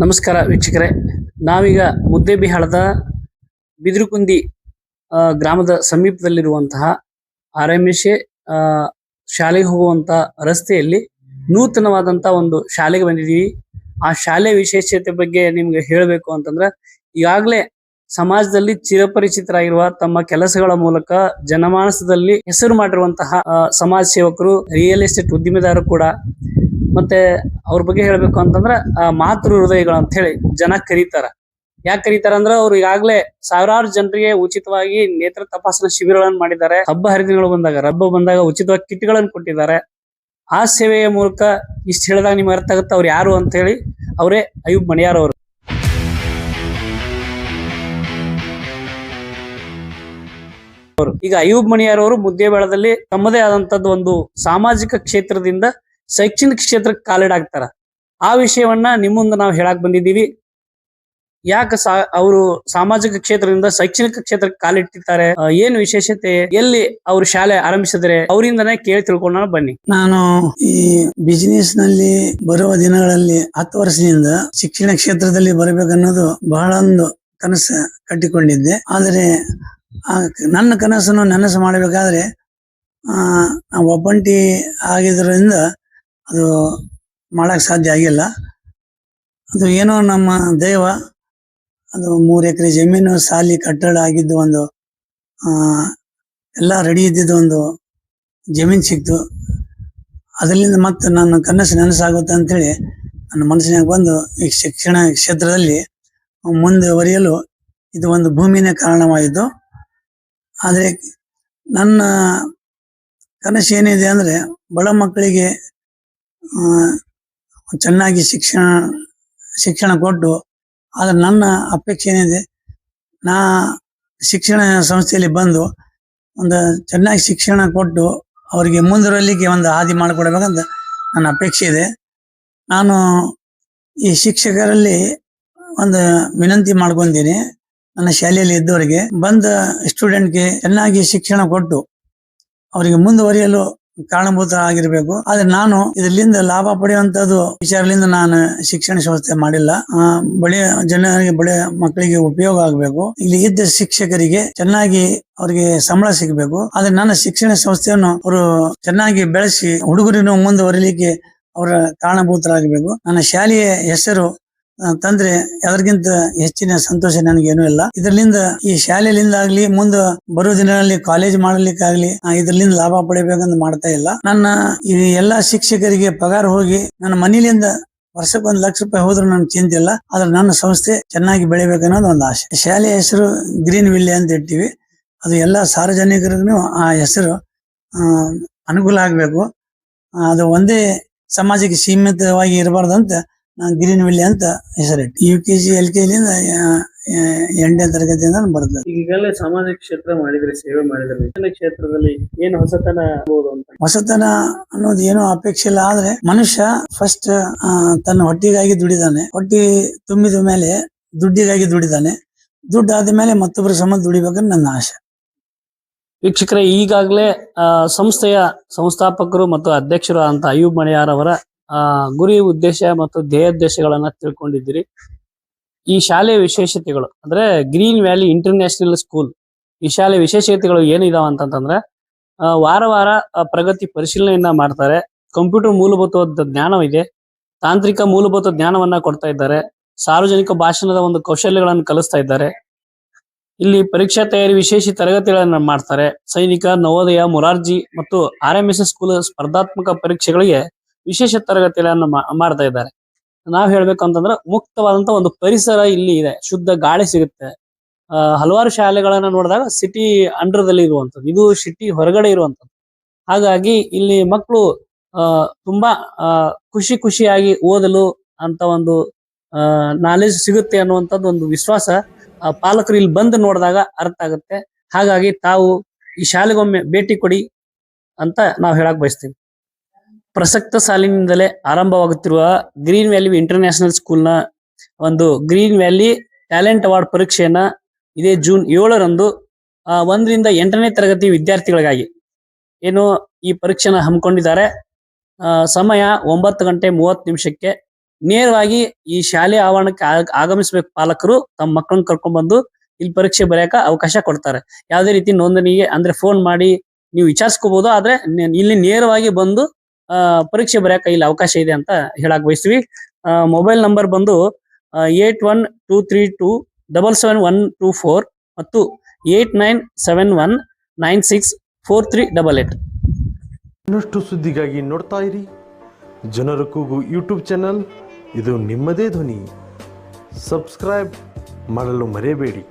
ನಮಸ್ಕಾರ ವೀಕ್ಷಕರೇ, ನಾವೀಗ ಮುದ್ದೇಬಿಹಾಳದ ಬಿದಿರುಕುಂದಿ ಗ್ರಾಮದ ಸಮೀಪದಲ್ಲಿರುವಂತಹ ಆರ್ಎಂಎಸ್ಎ ಶಾಲೆಗೆ ಹೋಗುವಂತ ರಸ್ತೆಯಲ್ಲಿ ನೂತನವಾದಂತಹ ಒಂದು ಶಾಲೆಗೆ ಬಂದಿದ್ದೀವಿ. ಆ ಶಾಲೆ ವಿಶೇಷತೆ ಬಗ್ಗೆ ನಿಮ್ಗೆ ಹೇಳಬೇಕು ಅಂತಂದ್ರೆ, ಈಗಾಗಲೇ ಸಮಾಜದಲ್ಲಿ ಚಿರಪರಿಚಿತರಾಗಿರುವ ತಮ್ಮ ಕೆಲಸಗಳ ಮೂಲಕ ಜನಮಾನಸದಲ್ಲಿ ಹೆಸರು ಮಾಡಿರುವಂತಹ ಸಮಾಜ ಸೇವಕರು, ರಿಯಲ್ ಎಸ್ಟೇಟ್ ಉದ್ದಿಮೆದಾರರು ಕೂಡ. ಮತ್ತೆ ಅವ್ರ ಬಗ್ಗೆ ಹೇಳ್ಬೇಕು ಅಂತಂದ್ರ ಮಾತೃ ಹೃದಯಗಳು ಅಂತ ಹೇಳಿ ಜನ ಕರೀತಾರ. ಯಾಕೆ ಕರೀತಾರ ಅಂದ್ರ ಅವ್ರು ಈಗಾಗಲೇ ಸಾವಿರಾರು ಜನರಿಗೆ ಉಚಿತವಾಗಿ ನೇತ್ರ ತಪಾಸಣಾ ಶಿಬಿರಗಳನ್ನು ಮಾಡಿದ್ದಾರೆ. ಹಬ್ಬ ಹರಿದಿನಗಳು ಬಂದಾಗ ಉಚಿತವಾಗಿ ಕಿಟ್ಗಳನ್ನು ಕೊಟ್ಟಿದ್ದಾರೆ. ಆ ಸೇವೆಯ ಮೂಲಕ ಇಷ್ಟ ಹೇಳಿದಾಗ ನಿಮ್ಗೆ ಅರ್ಥ ಆಗುತ್ತೆ ಅವ್ರು ಯಾರು ಅಂತ ಹೇಳಿ. ಅವರೇ ಅಯೂಬ್ ಮಣಿಯಾರ್ ಅವರು. ಈಗ ಅಯೂಬ್ ಮಣಿಯಾರ್ ಅವರು ಮುದ್ದೇಬಿಹಾಳದಲ್ಲಿ ತಮ್ಮದೇ ಆದಂತದ್ದು ಒಂದು ಸಾಮಾಜಿಕ ಕ್ಷೇತ್ರದಿಂದ ಶೈಕ್ಷಣಿಕ ಕ್ಷೇತ್ರಕ್ಕೆ ಕಾಲಿಡಾಗ್ತಾರ. ಆ ವಿಷಯವನ್ನ ನಿಮ್ಮ ಮುಂದೆ ನಾವು ಹೇಳಕ್ ಬಂದಿದ್ದೀವಿ. ಯಾಕೆ ಅವರು ಸಾಮಾಜಿಕ ಕ್ಷೇತ್ರದಿಂದ ಶೈಕ್ಷಣಿಕ ಕ್ಷೇತ್ರಕ್ಕೆ ಕಾಲಿಟ್ಟಿದ್ದಾರೆ, ಏನು ವಿಶೇಷತೆ, ಎಲ್ಲಿ ಅವ್ರು ಶಾಲೆ ಆರಂಭಿಸಿದ್ರೆ ಅವರಿಂದನೇ ಕೇಳಿ ತಿಳ್ಕೊಂಡ ಬನ್ನಿ. ನಾನು ಈ ಬಿಸಿನೆಸ್ ನಲ್ಲಿ ಬರುವ ದಿನಗಳಲ್ಲಿ 10 ವರ್ಷದಿಂದ ಶಿಕ್ಷಣ ಕ್ಷೇತ್ರದಲ್ಲಿ ಬರಬೇಕನ್ನೋದು ಬಹಳ ಒಂದು ಕನಸು ಕಟ್ಟಿಕೊಂಡಿದ್ದೆ. ಆದರೆ ನನ್ನ ಕನಸನ್ನು ನನಸು ಮಾಡಬೇಕಾದ್ರೆ ಒಬ್ಬಂಟಿ ಆಗಿದ್ರಿಂದ ಅದು ಮಾಡಕ್ ಸಾಧ್ಯ ಆಗಿಲ್ಲ. ಅದು ಏನೋ ನಮ್ಮ ದೈವ, ಅದು 3 ಎಕರೆ ಜಮೀನು, ಸಾಲಿ, ಕಟ್ಟಡ ಆಗಿದ್ದು, ಒಂದು ಎಲ್ಲ ರೆಡಿ ಇದ್ದಿದ್ದು ಒಂದು ಜಮೀನ್ ಸಿಕ್ತು. ಅದರಿಂದ ಮತ್ತೆ ನನ್ನ ಕನಸು ನನಸಾಗುತ್ತೆ ಅಂತೇಳಿ ನನ್ನ ಮನಸ್ಸಿನಾಗ ಬಂದು ಈ ಶಿಕ್ಷಣ ಕ್ಷೇತ್ರದಲ್ಲಿ ಮುಂದುವರಿಯಲು ಇದು ಒಂದು ಭೂಮಿನೇ ಕಾರಣವಾಯಿತು. ಆದರೆ ನನ್ನ ಕನಸು ಏನಿದೆ ಅಂದ್ರೆ, ಬಡ ಮಕ್ಕಳಿಗೆ ಚೆನ್ನಾಗಿ ಶಿಕ್ಷಣ ಕೊಟ್ಟು, ಆದ್ರೆ ನನ್ನ ಅಪೇಕ್ಷೆ ಏನಿದೆ, ನಾ ಶಿಕ್ಷಣ ಸಂಸ್ಥೆಯಲ್ಲಿ ಬಂದು ಒಂದು ಚೆನ್ನಾಗಿ ಶಿಕ್ಷಣ ಕೊಟ್ಟು ಅವರಿಗೆ ಮುಂದುವರಲಿಕ್ಕೆ ಒಂದು ಹಾದಿ ಮಾಡಿಕೊಡ್ಬೇಕಂತ ನನ್ನ ಅಪೇಕ್ಷೆ ಇದೆ. ನಾನು ಈ ಶಿಕ್ಷಕರಲ್ಲಿ ಒಂದು ವಿನಂತಿ ಮಾಡ್ಕೊಂತೀನಿ, ನನ್ನ ಶಾಲೆಯಲ್ಲಿ ಇದ್ದವರಿಗೆ, ಬಂದ ಸ್ಟೂಡೆಂಟ್ಗೆ ಚೆನ್ನಾಗಿ ಶಿಕ್ಷಣ ಕೊಟ್ಟು ಅವರಿಗೆ ಮುಂದುವರಿಯಲು ಕಾರಣಭೂತ ಆಗಿರ್ಬೇಕು. ಆದ್ರೆ ನಾನು ಇದರಿಂದ ಲಾಭ ಪಡೆಯುವಂತದ್ದು ವಿಚಾರದಿಂದ ನಾನು ಶಿಕ್ಷಣ ಸಂಸ್ಥೆ ಮಾಡಿಲ್ಲ. ಬಡ ಜನರಿಗೆ, ಬಡ ಮಕ್ಕಳಿಗೆ ಉಪಯೋಗ ಆಗ್ಬೇಕು, ಇಲ್ಲಿ ಇದ್ದ ಶಿಕ್ಷಕರಿಗೆ ಚೆನ್ನಾಗಿ ಅವ್ರಿಗೆ ಸಂಬಳ ಸಿಗಬೇಕು. ಆದ್ರೆ ನನ್ನ ಶಿಕ್ಷಣ ಸಂಸ್ಥೆಯನ್ನು ಅವರು ಚೆನ್ನಾಗಿ ಬೆಳೆಸಿ ಹುಡುಗರನ್ನು ಮುಂದುವರಿಲಿಕ್ಕೆ ಅವರ ಕಾರಣಭೂತರಾಗಬೇಕು. ನನ್ನ ಶಾಲೆಯ ಹೆಸರು ತಂದ್ರೆ ಅದಕ್ಕಿಂತ ಹೆಚ್ಚಿನ ಸಂತೋಷ ನನಗೇನು ಇಲ್ಲ. ಇದರಿಂದ ಈ ಶಾಲೆಯಿಂದ ಆಗ್ಲಿ, ಮುಂದೆ ಬರೋ ದಿನಗಳಲ್ಲಿ ಕಾಲೇಜ್ ಮಾಡಲಿಕ್ಕಾಗ್ಲಿ ಇದರಿಂದ ಲಾಭ ಪಡಿಬೇಕಂತ ಮಾಡ್ತಾ ಇಲ್ಲ. ನನ್ನ ಈ ಎಲ್ಲಾ ಶಿಕ್ಷಕರಿಗೆ ಪಗಾರ ಹೋಗಿ ನನ್ನ ಮನೇಲಿಂದ ವರ್ಷಕ್ಕೆ 1 ಲಕ್ಷ ರೂಪಾಯಿ ಹೋದ್ರು ನನ್ಗೆ ಚಿಂತೆ ಇಲ್ಲ. ಆದ್ರೆ ನನ್ನ ಸಂಸ್ಥೆ ಚೆನ್ನಾಗಿ ಬೆಳಿಬೇಕನ್ನೋದು ಒಂದು ಆಸೆ. ಶಾಲೆಯ ಹೆಸರು ಗ್ರೀನ್ ವಿಲ್ಲೆ ಅಂತ ಇಟ್ಟಿವಿ. ಅದು ಎಲ್ಲಾ ಸಾರ್ವಜನಿಕರಿಗೂ ಆ ಹೆಸರು ಅನುಕೂಲ ಆಗ್ಬೇಕು. ಅದು ಒಂದೇ ಸಮಾಜಕ್ಕೆ ಸೀಮಿತವಾಗಿ ಇರಬಾರ್ದಂತ ಗ್ರೀನ್ ವಿಲ್ಲೆ ಅಂತ ಹೆಸರಿಟ್ಟು UKG LKG 8ನೇ ತರಗತಿಯಿಂದ ಬರ್ತದೆ. ಈಗಲೇ ಸಾಮಾಜಿಕ ಕ್ಷೇತ್ರ ಮಾಡಿದ್ರೆ, ಸೇವೆ ಮಾಡಿದ್ರೆ, ಶಿಕ್ಷಣ ಕ್ಷೇತ್ರದಲ್ಲಿ ಏನು ಹೊಸತನ ಅಂತ? ಹೊಸತನ ಅನ್ನೋದು ಏನೋ ಅಪೇಕ್ಷೆ ಇಲ್ಲ. ಆದ್ರೆ ಮನುಷ್ಯ ಫಸ್ಟ್ ತನ್ನ ಹೊಟ್ಟಿಗಾಗಿ ದುಡಿದಾನೆ, ಹೊಟ್ಟಿ ತುಂಬಿದ ಮೇಲೆ ದುಡ್ಡಿಗಾಗಿ ದುಡಿದಾನೆ, ದುಡ್ಡು ಆದ ಮೇಲೆ ಮತ್ತೊಬ್ಬರ ಸಮ ದುಡಿಬೇಕಂತ ನನ್ನ ಆಸೆ. ವೀಕ್ಷಕರೇ, ಈಗಾಗಲೇ ಸಂಸ್ಥೆಯ ಸಂಸ್ಥಾಪಕರು ಮತ್ತು ಅಧ್ಯಕ್ಷರು ಅಂತ ಅಯೂಬ್ ಮಣಿಯಾರ್ ಅವರ ಗುರಿ, ಉದ್ದೇಶ ಮತ್ತು ಧ್ಯೇಯೋದ್ದೇಶಗಳನ್ನ ತಿಳ್ಕೊಂಡಿದ್ದೀರಿ. ಈ ಶಾಲೆಯ ವಿಶೇಷತೆಗಳು ಅಂದ್ರೆ ಗ್ರೀನ್ ವ್ಯಾಲಿ ಇಂಟರ್ನ್ಯಾಷನಲ್ ಸ್ಕೂಲ್, ಈ ಶಾಲೆ ವಿಶೇಷತೆಗಳು ಏನಿದಾವ ಅಂತಂದ್ರೆ, ವಾರ ಪ್ರಗತಿ ಪರಿಶೀಲನೆಯನ್ನ ಮಾಡ್ತಾರೆ. ಕಂಪ್ಯೂಟರ್ ಮೂಲಭೂತ ಜ್ಞಾನವಿದೆ, ತಾಂತ್ರಿಕ ಮೂಲಭೂತ ಜ್ಞಾನವನ್ನ ಕೊಡ್ತಾ ಇದ್ದಾರೆ, ಸಾರ್ವಜನಿಕ ಭಾಷಣದ ಒಂದು ಕೌಶಲ್ಯಗಳನ್ನು ಕಲಿಸ್ತಾ ಇದ್ದಾರೆ. ಇಲ್ಲಿ ಪರೀಕ್ಷಾ ತಯಾರಿ ವಿಶೇಷ ತರಗತಿಗಳನ್ನ ಮಾಡ್ತಾರೆ. ಸೈನಿಕ, ನವೋದಯ, ಮೊರಾರ್ಜಿ ಮತ್ತು RMSS ಸ್ಕೂಲ್ ಸ್ಪರ್ಧಾತ್ಮಕ ಪರೀಕ್ಷೆಗಳಿಗೆ ವಿಶೇಷ ತರಗತಿಗಳನ್ನ ಮಾಡ್ತಾ ಇದ್ದಾರೆ. ನಾವ್ ಹೇಳ್ಬೇಕು ಅಂತಂದ್ರೆ, ಮುಕ್ತವಾದಂತ ಒಂದು ಪರಿಸರ ಇಲ್ಲಿ ಇದೆ, ಶುದ್ಧ ಗಾಳಿ ಸಿಗುತ್ತೆ. ಹಲವಾರು ಶಾಲೆಗಳನ್ನ ನೋಡಿದಾಗ ಸಿಟಿ ಅಂಡರ್ದಲ್ಲಿ ಇರುವಂತದ್ದು, ಇದು ಸಿಟಿ ಹೊರಗಡೆ ಇರುವಂತದ್ದು. ಹಾಗಾಗಿ ಇಲ್ಲಿ ಮಕ್ಕಳು ತುಂಬಾ ಖುಷಿಯಾಗಿ ಓದಲು ಅಂತ ಒಂದು ನಾಲೆಜ್ ಸಿಗುತ್ತೆ ಅನ್ನುವಂಥದ್ದು ಒಂದು ವಿಶ್ವಾಸ ಪಾಲಕರು ಇಲ್ಲಿ ಬಂದು ನೋಡಿದಾಗ ಅರ್ಥ ಆಗುತ್ತೆ. ಹಾಗಾಗಿ ತಾವು ಈ ಶಾಲೆಗೊಮ್ಮೆ ಭೇಟಿ ಕೊಡಿ ಅಂತ ನಾವು ಹೇಳಕ್ ಬಯಸ್ತೀವಿ. ಪ್ರಸಕ್ತ ಸಾಲಿನಿಂದಲೇ ಆರಂಭವಾಗುತ್ತಿರುವ ಗ್ರೀನ್ ವ್ಯಾಲಿ ಇಂಟರ್ನ್ಯಾಷನಲ್ ಸ್ಕೂಲ್ನ ಒಂದು ಗ್ರೀನ್ ವ್ಯಾಲಿ ಟ್ಯಾಲೆಂಟ್ ಅವಾರ್ಡ್ ಪರೀಕ್ಷೆಯನ್ನ ಇದೇ ಜೂನ್ 7ರಂದು 1ರಿಂದ 8ನೇ ತರಗತಿ ವಿದ್ಯಾರ್ಥಿಗಳಿಗಾಗಿ ಏನು ಈ ಪರೀಕ್ಷೆನ ಹಮ್ಮಿಕೊಂಡಿದ್ದಾರೆ. ಸಮಯ 9:30 ನೇರವಾಗಿ ಈ ಶಾಲೆ ಆವರಣಕ್ಕೆ ಆಗಮಿಸ್ಬೇಕು. ಪಾಲಕರು ತಮ್ಮ ಮಕ್ಕಳನ್ನ ಕರ್ಕೊಂಡ್ ಬಂದು ಇಲ್ಲಿ ಪರೀಕ್ಷೆ ಬರೆಯಕ ಅವಕಾಶ ಕೊಡ್ತಾರೆ. ಯಾವುದೇ ರೀತಿ ನೋಂದಣಿಗೆ ಅಂದ್ರೆ ಫೋನ್ ಮಾಡಿ ನೀವು ವಿಚಾರಿಸ್ಕೋಬಹುದು. ಆದ್ರೆ ಇಲ್ಲಿ ನೇರವಾಗಿ ಬಂದು ಪರೀಕ್ಷೆ ಬರೆಯಕ ಇಲ್ಲಿ ಅವಕಾಶ ಇದೆ ಅಂತ ಹೇಳಕ್ ಬಯಸ್ತೀವಿ. ಮೊಬೈಲ್ ನಂಬರ್ ಬಂದು 8123277124 ಮತ್ತು 8971964388. ಇನ್ನಷ್ಟು ಸುದ್ದಿಗಾಗಿ ನೋಡ್ತಾ ಇರಿ ಜನರ ಕೂಗು ಯೂಟ್ಯೂಬ್ ಚಾನಲ್. ಇದು ನಿಮ್ಮದೇ ಧ್ವನಿ. ಸಬ್ಸ್ಕ್ರೈಬ್ ಮಾಡಲು ಮರೆಯಬೇಡಿ.